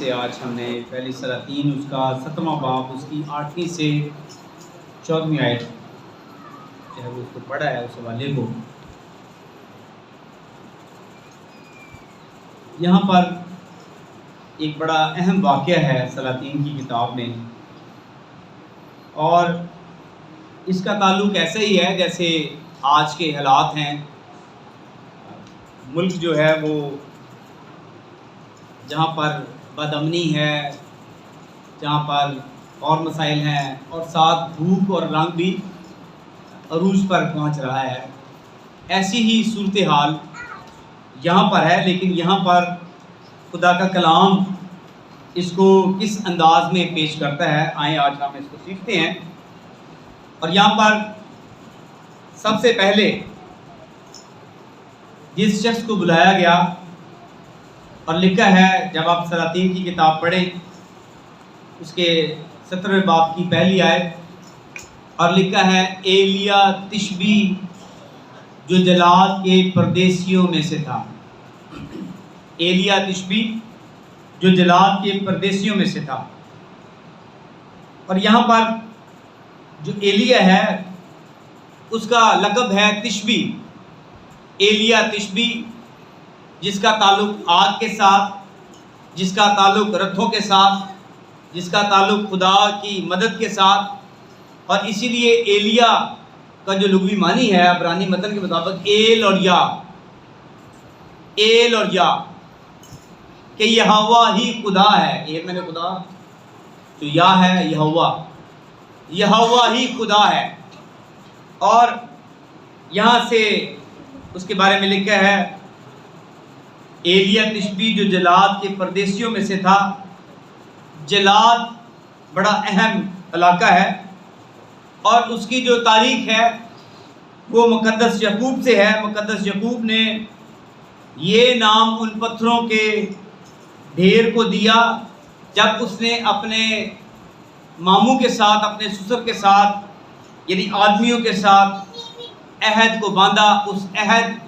से आज हमने पहली सलातीन उसका 7वां बाब उसकी 8वीं से 14वीं आयत जो है वो उसको पढ़ा है उस हवाले को। यहाँ पर एक बड़ा अहम वाक़या है सलातीन की किताब में, और इसका ताल्लुक़ ऐसा ही है जैसे आज के हालात हैं। मुल्क जो है वो जहाँ पर बदअमनी है, जहाँ पर और मसाइल हैं, और साथ भूख और रंग भी अरूज पर पहुँच रहा है, ऐसी ही सूरत हाल यहाँ पर है। लेकिन यहाँ पर खुदा का कलाम इसको किस अंदाज में पेश करता है, आए आज हम इसको सीखते हैं। और यहाँ पर सबसे पहले जिस शख्स को बुलाया गया और लिखा है, जब आप सलातीन की किताब पढ़ें उसके 17वें बाब की पहली आयत, और लिखा है एलिया तिशबी जो जलाद के परदेसियों में से था। एलिया तिशबी जो जलाद के परदेसियों में से था। और यहाँ पर जो एलिया है उसका लक़ब है तिशबी। एलिया तिशबी जिसका ताल्लुक़ आग के साथ, जिसका ताल्लुक़ रथों के साथ, जिसका ताल्लुक़ खुदा की मदद के साथ। और इसीलिए एलिया का जो लुग़वी मानी है अब्रानी मतन के मुताबिक एल और या, एल और या कि यहोवा ही खुदा है। एल मैंने खुदा, तो या है यहोवा, यहोवा ही खुदा है। और यहाँ से उसके बारे में लिखा है एलिया तिशबी जो जलाद के परदेसियों में से था। जलाद बड़ा अहम इलाका है और उसकी जो तारीख है वो मुक़द्दस यकूब से है। मुक़द्दस यकूब ने ये नाम उन पत्थरों के ढेर को दिया जब उसने अपने मामू के साथ, अपने ससुर के साथ, यानी आदमियों के साथ अहद को बांधा। उस अहद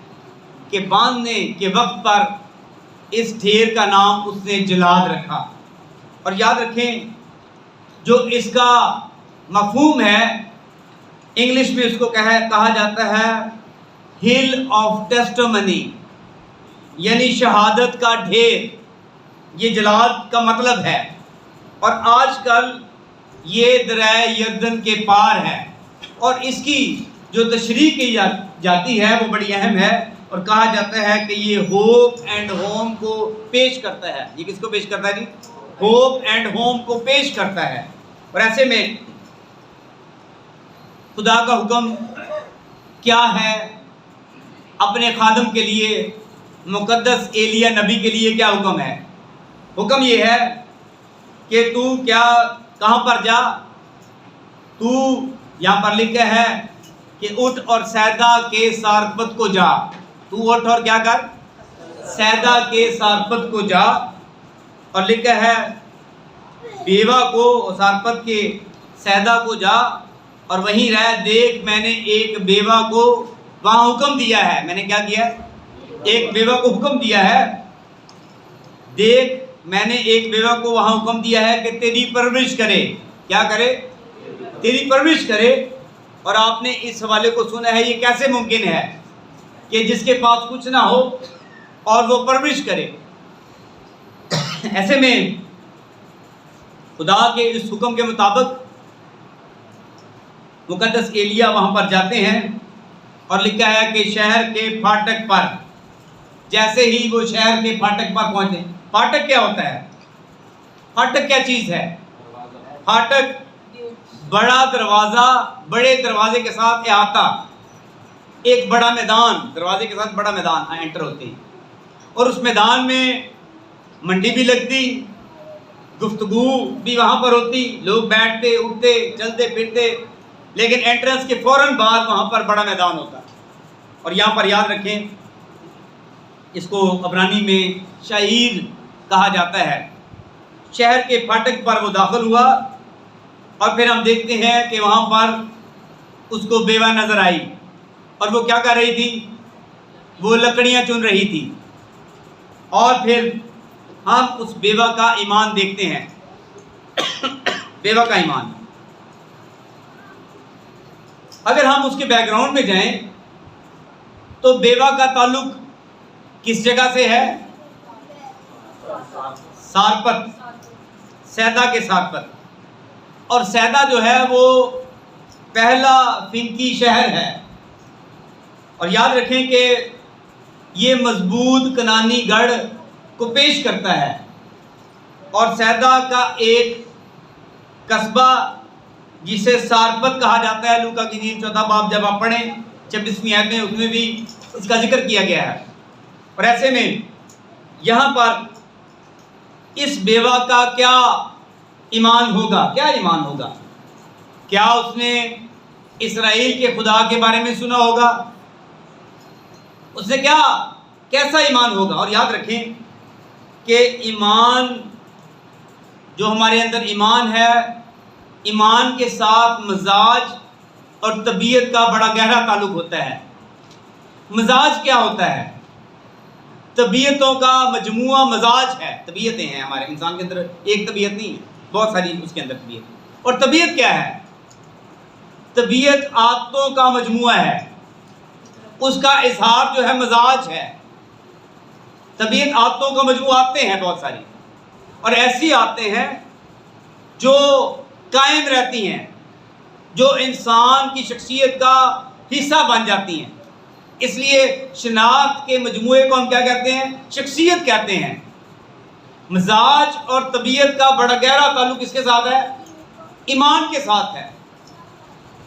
के बांधने के वक्त पर इस ढेर का नाम उसने जलाद रखा। और याद रखें जो इसका मफहूम है, इंग्लिश में उसको कहा जाता है हिल ऑफ टेस्टिमनी, यानी शहादत का ढेर। ये जलाद का मतलब है। और आजकल ये दरिया यर्दन के पार है और इसकी जो तशरीह की जाती है वो बड़ी अहम है। और कहा जाता है कि ये होप एंड होम को पेश करता है। ये किसको पेश करता है जी? होप एंड होम को पेश करता है। और ऐसे में खुदा का हुक्म क्या है अपने खादम के लिए? मुक़द्दस एलिया नबी के लिए क्या हुक्म है? हुक्म ये है कि तू क्या, कहाँ पर जा, तू, यहाँ पर लिखा है कि उठ और सैदा के सारपत को जा। तू उठ और क्या कर? सैदा के सारपत को जा। और लिखा है बेवा को और सारपत के सैदा को जा और वहीं रह। देख मैंने एक बेवा को वहाँ हुक्म दिया है। मैंने क्या किया? एक बेवा को हुक्म दिया है। देख मैंने एक बेवा को वहाँ हुक्म दिया है कि तेरी परवरिश करे। क्या करे? तेरी परवरिश करे। और आपने इस हवाले को सुना है, ये कैसे मुमकिन है कि जिसके पास कुछ ना हो और वो परवरिश करे? ऐसे में खुदा के इस हुक्म के मुताबिक मुक़द्दस एलिया वहाँ पर जाते हैं और लिखा है कि शहर के फाटक पर, जैसे ही वो शहर के फाटक पर पहुँचे। फाटक क्या होता है? फाटक क्या चीज़ है? फाटक बड़ा दरवाज़ा, बड़े दरवाजे के साथ अहाता, एक बड़ा मैदान, दरवाजे के साथ बड़ा मैदान एंटर होती। और उस मैदान में मंडी भी लगती, गुफ्तगू भी वहाँ पर होती, लोग बैठते, उठते, चलते फिरते। लेकिन एंट्रेंस के फ़ौरन बाद वहाँ पर बड़ा मैदान होता। और यहाँ पर याद रखें इसको अबरानी में शाहीर कहा जाता है। शहर के फाटक पर वो दाखिल हुआ और फिर हम देखते हैं कि वहाँ पर उसको बेवा नज़र आई। और वो क्या कर रही थी? वो लकड़ियाँ चुन रही थी। और फिर हम उस बेवा का ईमान देखते हैं। बेवा का ईमान, अगर हम उसके बैकग्राउंड में जाएं तो बेवा का ताल्लुक किस जगह से है? सारपत, सैदा के सारपत। और सैदा जो है वो पहला फिनकी शहर है। और याद रखें कि ये मजबूत कनानी गढ़ को पेश करता है। और सैदा का एक कस्बा जिसे सारपत कहा जाता है, लूका की इंजील 4 बाब जब आप पढ़ें 26वीं आयत में, उसमें भी इसका जिक्र किया गया है। और ऐसे में यहाँ पर इस बेवा का क्या ईमान होगा? क्या ईमान होगा? क्या उसने इस्राएल के खुदा के बारे में सुना होगा? उसने कैसा ईमान होगा? और याद रखें कि ईमान, जो हमारे अंदर ईमान है, ईमान के साथ मजाज और तबीयत का बड़ा गहरा ताल्लुक होता है। मजाज क्या होता है? तबीयतों का मजमुआ मजाज है। तबीयतें हैं हमारे इंसान के अंदर, एक तबीयत नहीं है, बहुत सारी उसके अंदर तबीयत। और तबीयत क्या है? तबीयत आदतों का मजमुआ है, उसका इजहार जो है मजाज है। तबीयत आदतों का मजमुआ, आते हैं बहुत सारी, और ऐसी आते हैं जो कायम रहती हैं, जो इंसान की शख्सियत का हिस्सा बन जाती हैं। इसलिए शनाख्त के मजमुए को हम क्या कहते हैं? शख्सियत कहते हैं। मजाज और तबीयत का बड़ा गहरा ताल्लुक किसके साथ है? ईमान के साथ है।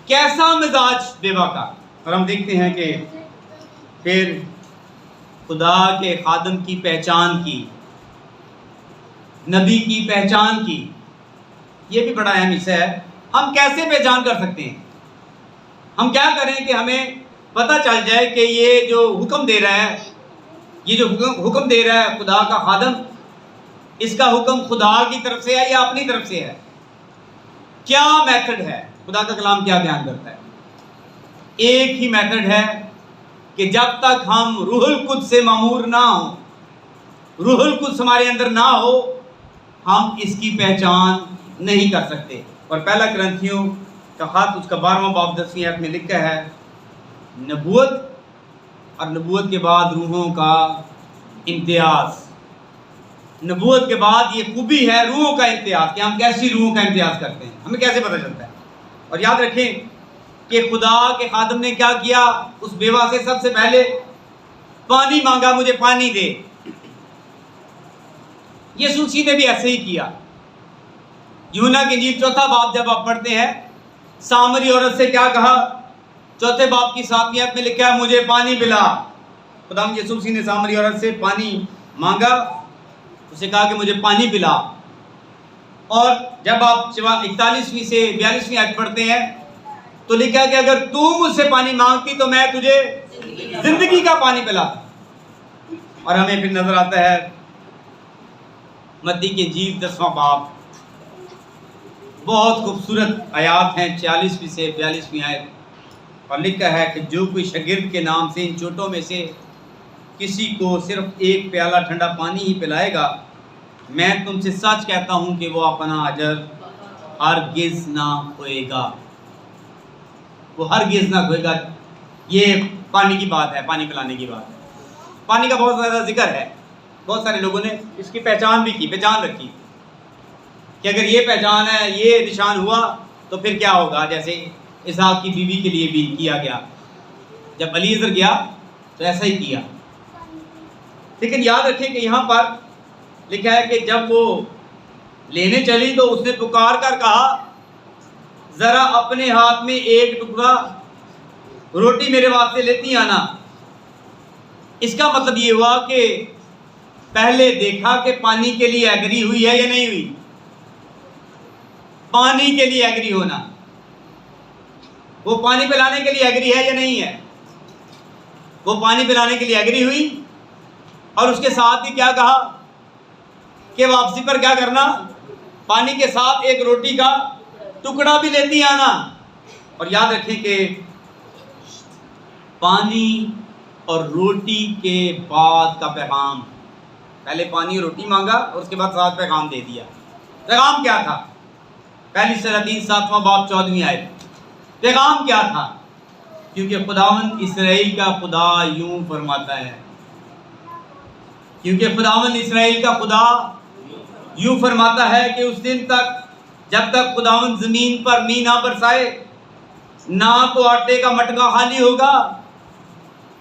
कैसा मिजाज बेवा का? और हम देखते हैं कि फिर खुदा के खादम की पहचान की, नबी की पहचान की। ये भी बड़ा अहम हिस्सा है। हम कैसे पहचान कर सकते हैं? हम क्या करें कि हमें पता चल जाए कि ये जो हुक्म दे रहा है, ये जो हुक्म दे रहा है खुदा का खादम, इसका हुक्म खुदा की तरफ से है या अपनी तरफ से है? क्या मेथड है? खुदा का कलाम क्या बयान करता है? एक ही मेथड है कि जब तक हम रूहुल कुद्स से मामूर ना हो, रूहुल कुद्स हमारे अंदर ना हो, हम इसकी पहचान नहीं कर सकते। और पहला कुरिन्थियों का खत, उसका 12वां बाब 10वीं आयत में लिखा है, नबूवत और नबूवत के बाद रूहों का इम्तियाज। नबूवत के बाद ये खूबी है रूहों का इम्तियाज, कि हम कैसी रूहों का इम्तियाज करते हैं, हमें कैसे पता चलता है? और याद रखें कि खुदा के खादम ने क्या किया? उस बेवा से सबसे पहले पानी मांगा, मुझे पानी दे। यीशु मसीह ने भी ऐसे ही किया। यूहन्ना की इंजील 4 बाब जब आप पढ़ते हैं, सामरी औरत से क्या कहा? 4 बाब की 7वीं आयत में लिखा है, मुझे पानी पिला। खुदाम यीशु मसीह ने सामरी औरत से पानी मांगा, उसे कहा कि मुझे पानी पिला। और जब आप 41वीं से 42वीं आयत पढ़ते हैं तो लिखा है कि अगर तू मुझसे पानी मांगती तो मैं तुझे जिंदगी का पानी पिलाता। और हमें फिर नजर आता है मत्ती की इंजील 10वां बाब, बहुत खूबसूरत आयात हैं 46वीं से 42वीं आयत। और लिखा है कि जो कोई शागिर्द के नाम से इन चोटों में से किसी को सिर्फ एक प्याला ठंडा पानी ही पिलाएगा, मैं तुमसे सच कहता हूँ कि वो अपना अजर हरगिज़ ना खोएगा। वो हरगिज़ ना खोएगा। ये पानी की बात है, पानी पिलाने की बात है। पानी का बहुत ज़्यादा जिक्र है, बहुत सारे लोगों ने इसकी पहचान भी की, पहचान रखी कि अगर ये पहचान है, ये निशान हुआ तो फिर क्या होगा। जैसे इसहाक की बीवी के लिए भी किया गया, जब अलीज़र गया तो ऐसा ही किया। लेकिन याद रखें कि यहाँ पर लिखा है कि जब वो लेने चली तो उसने पुकार कर कहा, ज़रा अपने हाथ में एक टुकड़ा रोटी मेरे वास्ते लेती आना। इसका मतलब ये हुआ कि पहले देखा कि पानी के लिए एग्री हुई है या नहीं हुई। पानी के लिए एग्री होना, वो पानी पिलाने के लिए एग्री है या नहीं है? वो पानी पिलाने के लिए एग्री हुई। और उसके साथ ही क्या कहा कि वापसी पर क्या करना? पानी के साथ एक रोटी का टुकड़ा भी लेती आना। और याद रखें कि पानी और रोटी के बाद का पैगाम पहले पानी और रोटी मांगा और उसके बाद साथ पैगाम दे दिया। पैगाम क्या था? पहली सूरह 3-7वां बाब 14वीं आयत। पैगाम क्या था? क्योंकि खुदावंद इसराइल का खुदा यूं फरमाता है, क्योंकि खुदावंद इसराइल का खुदा यूं फरमाता है कि उस दिन तक जब तक खुदावंद जमीन पर मींह ना बरसाए, ना तो आटे का मटका खाली होगा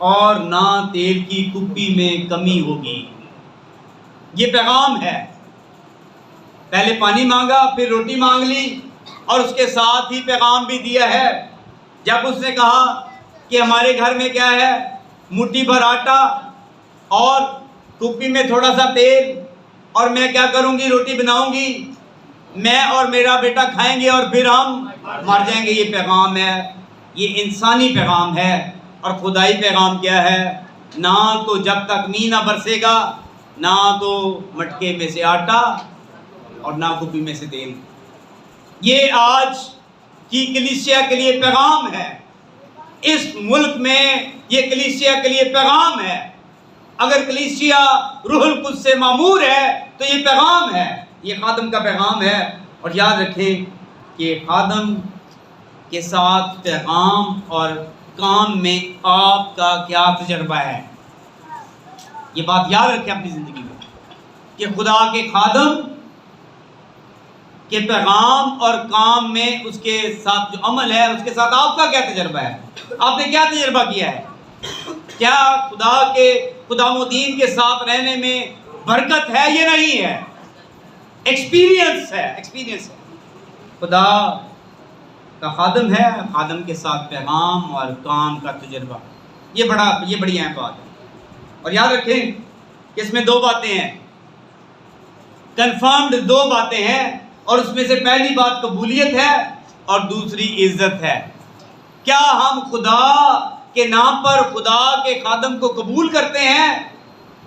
और ना तेल की कुप्पी में कमी होगी। ये पैगाम है। पहले पानी मांगा, फिर रोटी मांग ली और उसके साथ ही पैगाम भी दिया है। जब उसने कहा कि हमारे घर में क्या है, मुट्ठी भर आटा और कुप्पी में थोड़ा सा तेल, और मैं क्या करूंगी, रोटी बनाऊंगी, मैं और मेरा बेटा खाएंगे और फिर हम मर जाएंगे। ये पैगाम है, ये इंसानी पैगाम है। और खुदाई पैगाम क्या है? ना तो जब तक मींह ना बरसेगा, ना तो मटके में से आटा और ना कुप्पी में से तेल। ये आज की कलीसिया के लिए पैगाम है। इस मुल्क में ये कलीसिया के लिए पैगाम है। अगर कलीसिया रूहुल कुद्स से मामूर है तो ये पैगाम है, ये खादम का पैगाम है। और याद रखें कि खादम के साथ पैगाम और काम में आपका क्या तजर्बा है। ये बात याद रखें अपनी ज़िंदगी में कि खुदा के खादम के पैगाम और काम में उसके साथ जो अमल है, उसके साथ आपका क्या तजर्बा है। आपने क्या तजर्बा किया है? क्या खुदा के खुदामुद्दीन के साथ रहने में बरकत है? ये नहीं है, एक्सपीरियंस है। एक्सपीरियंस है। खुदा का खादम है, खादम के साथ पैगाम और काम का तजर्बा। ये बड़ी अहम बात है। और याद रखें कि इसमें दो बातें हैं, कंफर्म्ड दो बातें हैं। और उसमें से पहली बात कबूलियत है और दूसरी इज्जत है। क्या हम खुदा के नाम पर खुदा के खादम को कबूल करते हैं?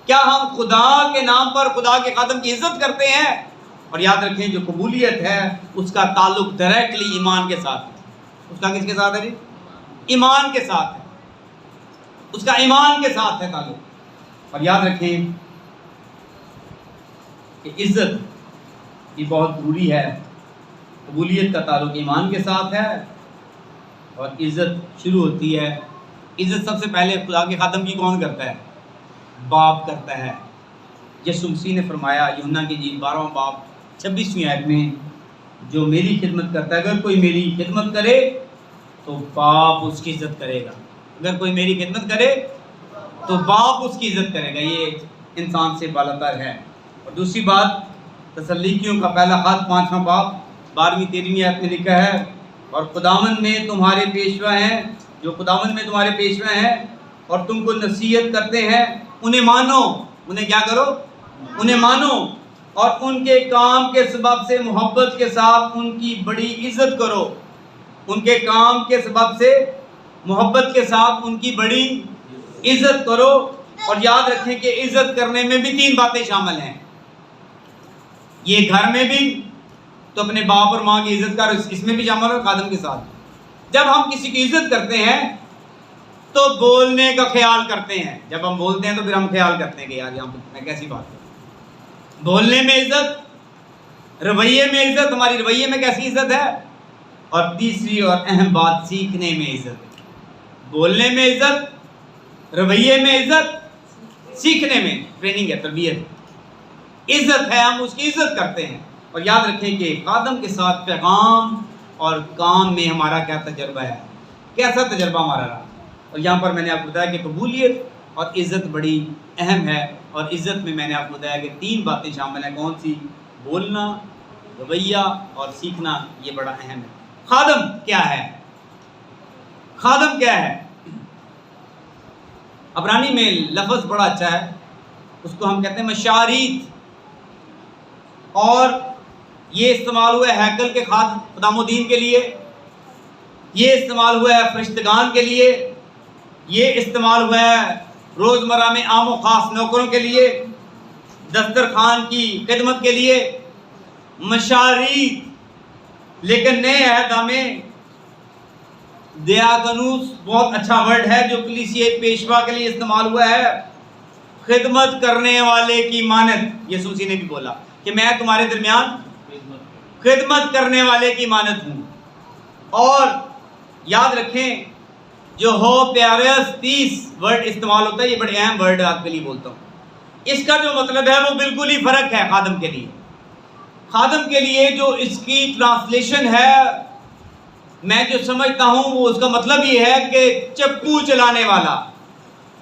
क्या हम खुदा के नाम पर खुदा के खादम की इज्जत करते हैं? और याद रखें, जो कबूलियत है उसका ताल्लुक डायरेक्टली ईमान के साथ है। उसका किसके साथ है जी? ईमान के साथ है। उसका ईमान के साथ है ताल्लुक। और याद रखें कि इज्जत भी बहुत ज़रूरी है। कबूलियत का ताल्लुक ईमान के साथ है और इज़्ज़त शुरू होती है। इज़्ज़त सबसे पहले खुदा के खादम की कौन करता है? बाप करता है। यीशु मसीह ने फरमाया यूहन्ना की इंजील 12वां बाब 26वीं आयत में, जो मेरी खिदमत करता है, अगर कोई मेरी खिदमत करे तो बाप उसकी इज़्ज़त करेगा। अगर कोई मेरी खिदमत करे तो बाप उसकी इज़्ज़त करेगा। ये इंसान से बालातर है। और दूसरी बात, तसल्लीकियों का पहला खत 5वां बाब 12वीं-13वीं आयत में लिखा है, और खुदावंद में तुम्हारे पेशवा हैं, जो खुदावंद में तुम्हारे पेशवा हैं और तुमको नसीहत करते हैं, उन्हें मानो। उन्हें क्या करो? उन्हें मानो। और उनके काम के सबब से मोहब्बत के साथ उनकी बड़ी इज्जत करो। उनके काम के सबब से मोहब्बत के साथ उनकी बड़ी इज्जत करो। और याद रखें कि इज्जत करने में भी 3 बातें शामिल हैं। ये घर में भी तो अपने बाप और माँ की इज्जत कर, इसमें भी शामिल है खादम के साथ। जब हम किसी की इज्जत करते हैं तो बोलने का ख्याल करते हैं। जब हम बोलते हैं तो फिर हम ख्याल करते हैं कि यार यहाँ पर मैं कैसी बात करूँ। बोलने में इज्जत, रवैये में इज्जत, हमारी रवैये में कैसी इज्जत है। और तीसरी और अहम बात, सीखने में इज्जत। बोलने में इज्जत, रवैये में इज्जत, सीखने में ट्रेनिंग है, तरबियत, इज्जत है। हम उसकी इज्जत करते हैं। और याद रखें कि खादम के साथ पैगाम और काम में हमारा क्या तजर्बा है, कैसा तजर्बा हमारा रहा। और यहाँ पर मैंने आपको बताया कि कबूलियत और इज़्ज़त बड़ी अहम है। और इज़्ज़त में मैंने आपको बताया कि 3 बातें शामिल हैं। कौन सी? बोलना, रवैया और सीखना। ये बड़ा अहम है। खादम क्या है? खादम क्या है? अबरानी में लफ्ज़ बड़ा अच्छा है, उसको हम कहते हैं मशारीत। और ये इस्तेमाल हुआ है हैकल के खुदामुद्दीन के लिए, ये इस्तेमाल हुआ है फरिश्तगान के लिए, ये इस्तेमाल हुआ है रोज़मर्रा में आम और ख़ास नौकरों के लिए, दस्तरखान की खिदमत के लिए, मशारीत। लेकिन नए अहद में दियाकनूस बहुत अच्छा वर्ड है जो कलीसिया पेशवा के लिए इस्तेमाल हुआ है। खिदमत करने वाले की मानद, यीशु मसीह ने भी बोला कि मैं तुम्हारे दरमियान खिदमत करने वाले की मानद हूँ। और याद रखें, जो हो प्यारेस 30 वर्ड इस्तेमाल होता है, ये बड़े अहम वर्ड आपके लिए बोलता हूँ। इसका जो मतलब है वो बिल्कुल ही फर्क है खादम के लिए। खादम के लिए जो इसकी ट्रांसलेशन है, मैं जो समझता हूँ वो उसका मतलब ये है कि चप्पू चलाने वाला।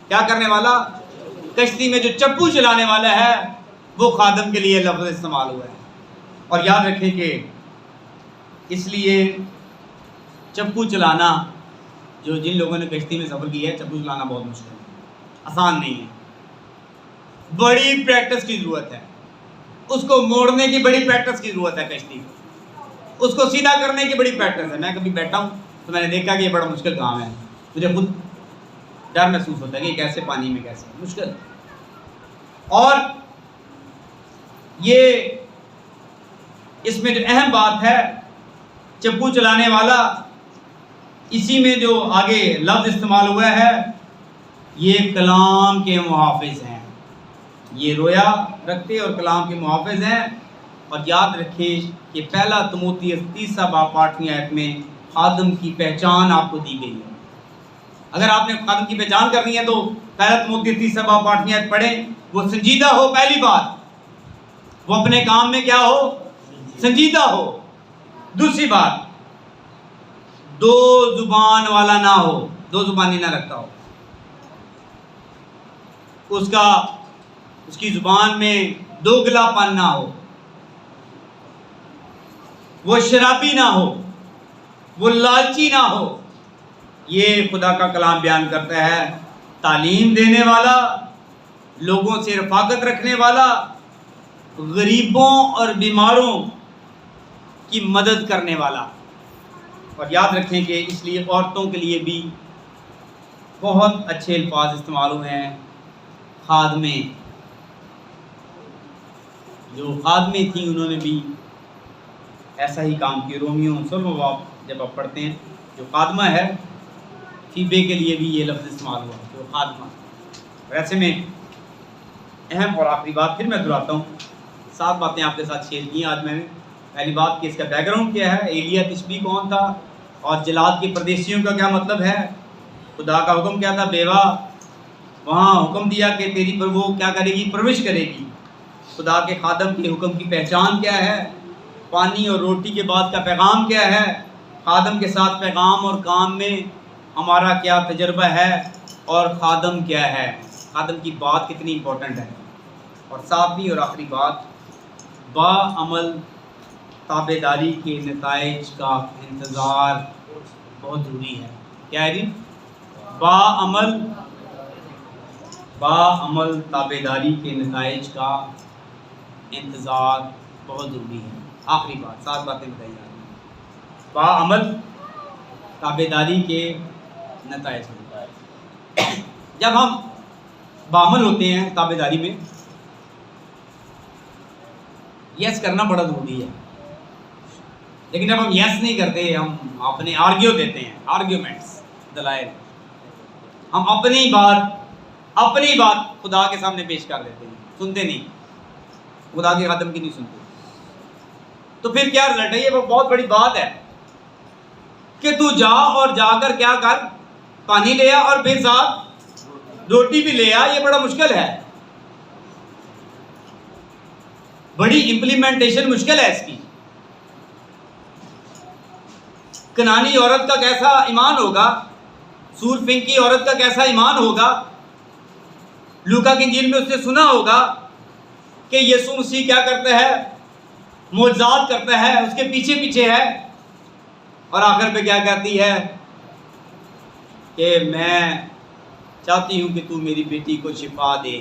क्या करने वाला? कश्ती में जो चप्पू चलाने वाला है, वो खादम के लिए लफ्ज़ इस्तेमाल हुआ है। और याद रखें कि इसलिए चप्पू चलाना, जो जिन लोगों ने कश्ती में सफ़र किया है, चप्पू चलाना बहुत मुश्किल है, आसान नहीं है, बड़ी प्रैक्टिस की ज़रूरत है। उसको मोड़ने की बड़ी प्रैक्टिस की ज़रूरत है, कश्ती उसको सीधा करने की बड़ी प्रैक्टिस है। मैं कभी बैठा हूँ तो मैंने देखा कि ये बड़ा मुश्किल काम है, मुझे खुद डर महसूस होता है कि कैसे पानी में, कैसे मुश्किल। और ये इसमें जो अहम बात है, चप्पू चलाने वाला, इसी में जो आगे लफ्ज़ इस्तेमाल हुआ है, ये कलाम के मुहाफ़िज़ हैं। ये रोया रखते और कलाम के मुहाफ़िज़ हैं। और याद रखें कि पहला तिमोथेयुस 3 बाब 8वीं आयत में खादम की पहचान आपको दी गई है। अगर आपने खादम की पहचान करनी है तो पहला तिमोथेयुस 3 बाब 8वीं आयत पढ़ें। वो संजीदा हो, पहली बात, वो अपने काम में क्या हो? संजीदा हो। दूसरी बात, दो जुबान वाला ना हो, दो जुबानी ना रखता हो। उसकी जुबान में दोगलापन ना हो, वो शराबी ना हो, वो लालची ना हो। ये खुदा का कलाम बयान करता है। तालीम देने वाला, लोगों से रफाकत रखने वाला, गरीबों और बीमारों की मदद करने वाला। और याद रखें कि इसलिए औरतों के लिए भी बहुत अच्छे अल्फाज इस्तेमाल हुए हैं। खादमे, जो खादमे थी उन्होंने भी ऐसा ही काम किया। रोमियो 16 बाब जब आप पढ़ते हैं, जो खादमा है, फीबे के लिए भी ये लफ्ज़ इस्तेमाल हुआ, जो खादमा। वैसे में अहम और आखिरी बात फिर मैं दोहराता हूँ, 7 बातें आपके साथ शेयर की आज मैंने। पहली बात कि इसका बैकग्राउंड क्या है, एलिया तिशबी कौन था, और जलाद के परदेशियों का क्या मतलब है, खुदा का हुक्म क्या था, बेवा वहाँ हुक्म दिया कि तेरी पर वो क्या करेगी, परवरिश करेगी। खुदा के खादम के हुक्म की पहचान क्या है, पानी और रोटी के बाद का पैगाम क्या है, खादम के साथ पैगाम और काम में हमारा क्या तजर्बा है, और खादम क्या है, खादम की बात कितनी इम्पोर्टेंट है। और 7वीं और आखिरी बात, बाअमल ताबेदारी के नताइज का इंतज़ार बहुत ज़रूरी है। क्या है जी? बाअमल ताबेदारी के नताइज का इंतज़ार बहुत ज़रूरी है। आखिरी बात, 7 बातें बताई जा रही हैं। बाअमल ताबेदारी के नताइज। जब हम बाअमल होते हैं ताबेदारी में, यस करना बड़ा ज़रूरी है, लेकिन जब हम यस नहीं करते, हम अपने आर्ग्यू देते हैं, आर्ग्यूमेंट्स, दलाइल, हम अपनी बात खुदा के सामने पेश कर देते हैं, सुनते नहीं, खुदा के खादम की नहीं सुनते, तो फिर क्या रिजल्ट है? ये बहुत बड़ी बात है कि तू जा और जाकर क्या कर, पानी ले आ और फिर साथ रोटी भी ले आ। ये बड़ा मुश्किल है, बड़ी इंप्लीमेंटेशन मुश्किल है इसकी। कनानी औरत का कैसा ईमान होगा, सूरफिंकी औरत का कैसा ईमान होगा। लूका की इंजील में उसने सुना होगा कि यीशु मसीह क्या करता है, मोज़ात करता है, उसके पीछे पीछे है, और आखिर पे क्या कहती है कि मैं चाहती हूँ कि तू मेरी बेटी को शिफा दे।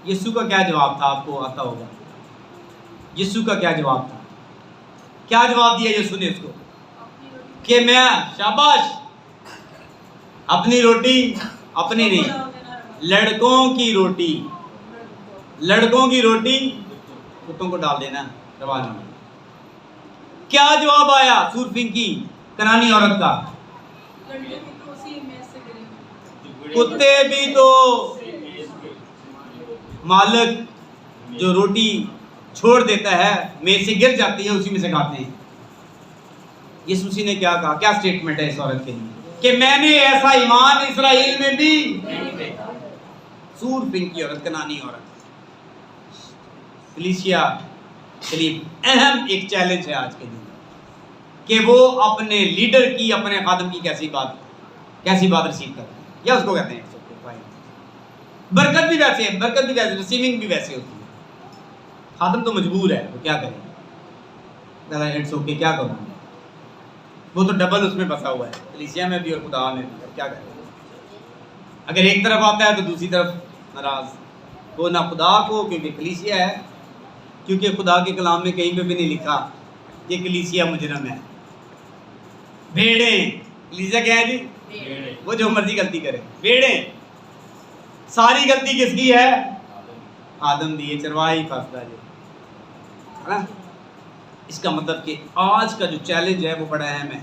यीशु का क्या जवाब था, आपको आता होगा। यीशु का क्या जवाब था? क्या जवाब दिया यीशु ने उसको कि मैं, शाबाश, अपनी रोटी, अपनी नहीं, लड़कों की रोटी कुत्तों को डाल देना, रवा नहीं। क्या जवाब आया सूरफिंकी कनानी औरत का? कुत्ते भी तो मालिक जो रोटी छोड़ देता है, मेज से गिर जाती है, उसी में से खाते हैं। यीशु ने क्या कहा, क्या स्टेटमेंट है इस औरत के लिए कि मैंने ऐसा ईमान इस्राएल में भी नहीं देखा। सूर फिन की औरत, कनानी औरत। कलीसिया के लिए अहम एक चैलेंज है आज के दिन कि वो अपने लीडर की, अपने खादम की कैसी बात रिसीव करते हैं, या उसको कहते हैं बरकत भी वैसे है, बरकत भी वैसे, रिसीविंग भी वैसे होती है। खादम तो मजबूर है, वो क्या करें, इट्स ओके, क्या करूँ, वो तो डबल उसमें फंसा हुआ है, कलीसिया में भी और खुदा में भी, अब क्या करें। अगर एक तरफ आता है तो दूसरी तरफ नाराज, वो ना खुदा को, क्योंकि कलीसिया है, क्योंकि खुदा के कलाम में कहीं पे भी नहीं लिखा ये कलीसिया मुजरम है। भेड़े, कलीसिया क्या है जी, वो जो मर्जी गलती करे, भेड़े। सारी गलती किसकी है, आदम दी है, चरवाही फंसता है ना। इसका मतलब कि आज का जो चैलेंज है वो बड़ा अहम है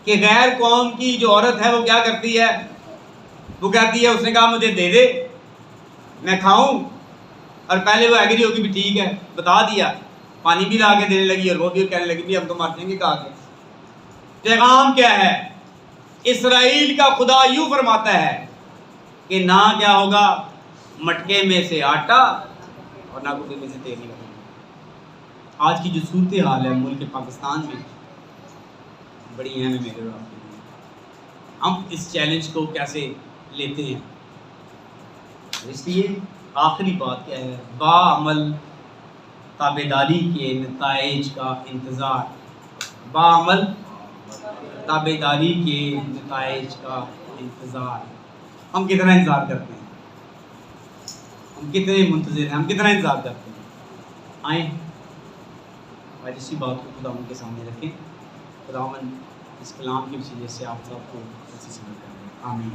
कि गैर कौम की जो औरत है वो क्या करती है, वो कहती है, उसने कहा मुझे दे दे, मैं खाऊं, और पहले वो एग्री होगी भी ठीक है, बता दिया, पानी भी ला के देने लगी, और वो भी कहने लगी भी हम तो मर जाएंगे कहा के। पैगाम क्या है, इस्राएल का खुदा यूं फरमाता है कि ना क्या होगा, मटके में से आटा और ना कुएं में से तेल निकलेगा। आज की जो सूरत हाल है मुल्क पाकिस्तान में बड़ी अहम है मेरे और आपके लिए। हम इस चैलेंज को कैसे लेते हैं, इसलिए आखिरी बात क्या है, बाअमल ताबेदारी के नताइज का इंतज़ार, बाअमल ताबेदारी के नताइज का इंतज़ार। हम कितना इंतज़ार करते हैं, हम कितने मुंतज़िर हैं, हम कितना इंतज़ार करते हैं। आए आज इसी बात को खुदा के सामने रखें, खुदावन इस कलाम की वसीले से आप सबको समझ करें। आमीन।